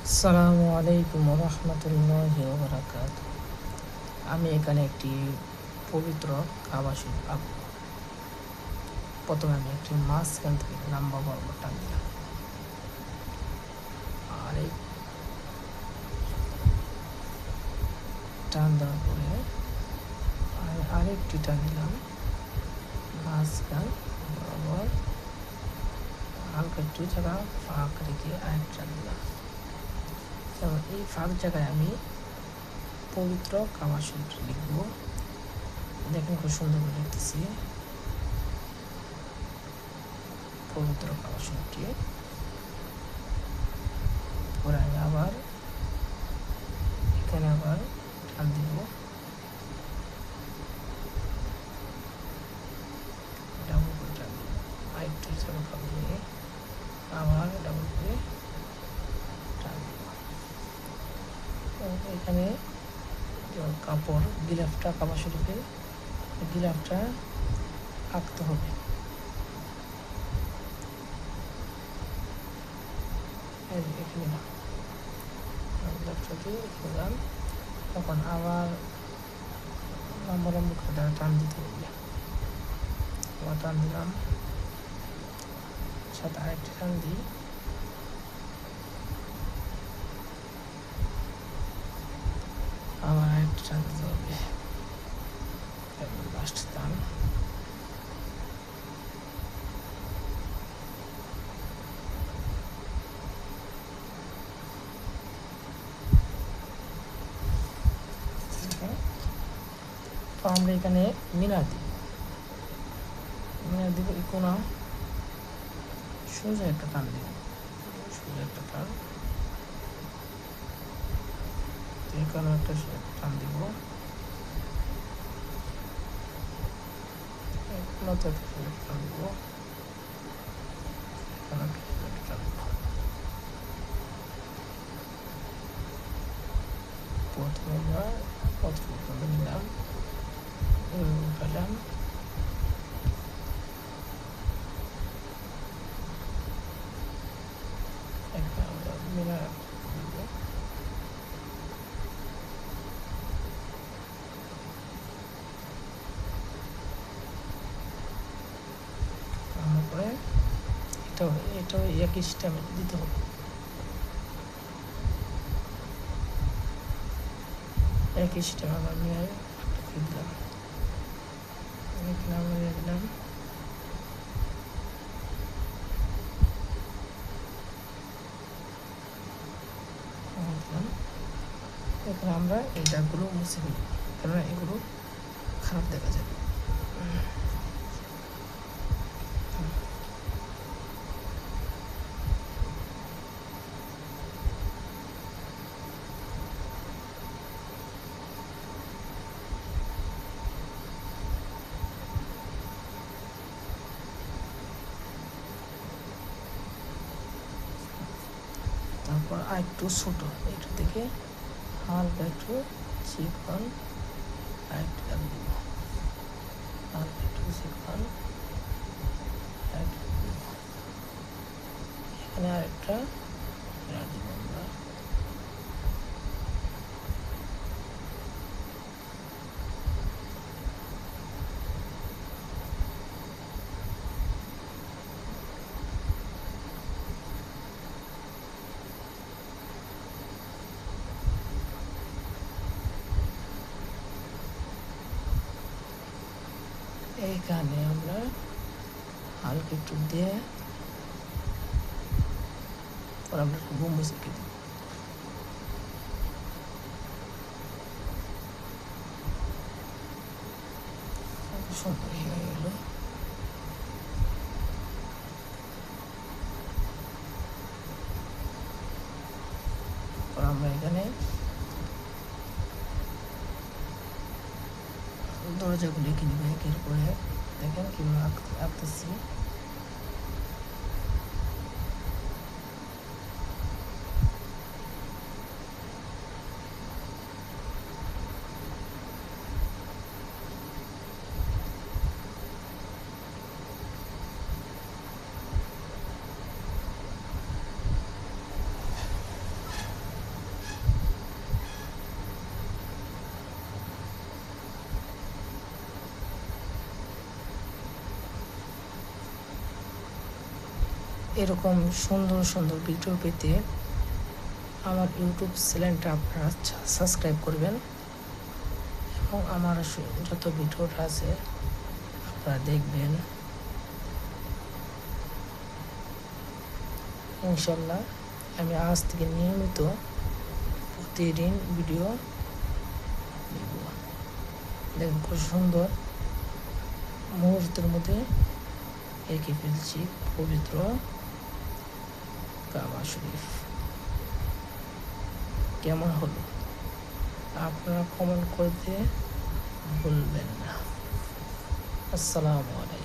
আসসালামু আলাইকুম রহমতুল্লাহি ওয়া বারাকাতুহু। আমি এখানে একটি পবিত্র কাবা শরীফ আঁকব। প্রথমে আমি একটি মাঝখান থেকে লম্বা বরাবর টান দিলাম, আর এই টান দেওয়ার পরে আমি আরেকটি টান দিলাম মাঝখান বরাবর, হালকা একটু জায়গা ফাঁক রেখে আরেকটি টান দিলাম। এবং এই ফাঁক জায়গায় আমি পবিত্র কাবা শরীফ লিখব। দেখেন খুব সুন্দর করে লিখতেছি পবিত্র কাবা শরীফটি। পরে আমি আবার এখানে আবার টান দিব, ডাবল করে টান দিব, আরেকটু হিসাবে ফাঁক নিয়ে আবার ডাবল করে টান দিব। এখানে কাপড় গিলাফটা কাবা শরীফের গিলাফটা আঁকতে হবে। এখানে গিলাফটাকে খেলাম, তখন আবার লম্বা লম্বা করে টান দিতে হবে। আবার টান দিলাম, সাথে আরেকটি টান দিই, আবার আরেকটি টান দিতে হবে, লাস্ট টান। তো আমরা এখানে মিনার দিব, এই কোনা সোজা একটা টান দিব, সোজা একটা টান, এখানে একটা টান দিব, কোনাতে একটা টান দিব, এখানে একটা টান দিব। প্রথমে আমরা প্রথমে নিলাম, উঠালাম, আমরা মিনার দিব। তারপরে এটাও একই সিস্টেমে দিতে হবে, একই সিস্টেমে আমরা মিনার দিলাম, এখানে আমরা দিলাম, এখানে আমরা এই দাগগুলো মুছে ফেলি, কেননা এগুলো খারাপ দেখা যাবে। তারপর আর একটু ছোট, একটু থেকে হালকা একটু চিকন আরেকটু দাগ দিব, হালকা একটু চিকন আরেকটু দিব, এখানে আরেকটা দিব আমরা। এইখানে আমরা হালকা একটু দিয়ে পর আমরা একটু গম্বুজ এঁকে দিব, সুন্দর হয়ে গেল। আমরা এখানে দরজাগুলো এঁকে নিব একের পরে। দেখেন কীভাবে আঁকতেছি। এরকম সুন্দর সুন্দর ভিডিও পেতে আমার ইউটিউব চ্যানেলটা আপনারা সাবস্ক্রাইব করবেন এবং আমার যত ভিডিওটা আছে আপনারা দেখবেন। ইনশাল্লাহ আমি আজ থেকে নিয়মিত প্রতিদিন ভিডিও দিব। দেখুন খুব সুন্দর মুহূর্তের মধ্যে এঁকে ফেলছি পবিত্র কাবা শরীফ। কেমন হলো আপনারা কমেন্ট করতে ভুলবেন না। আসসালামু আলাইকুম।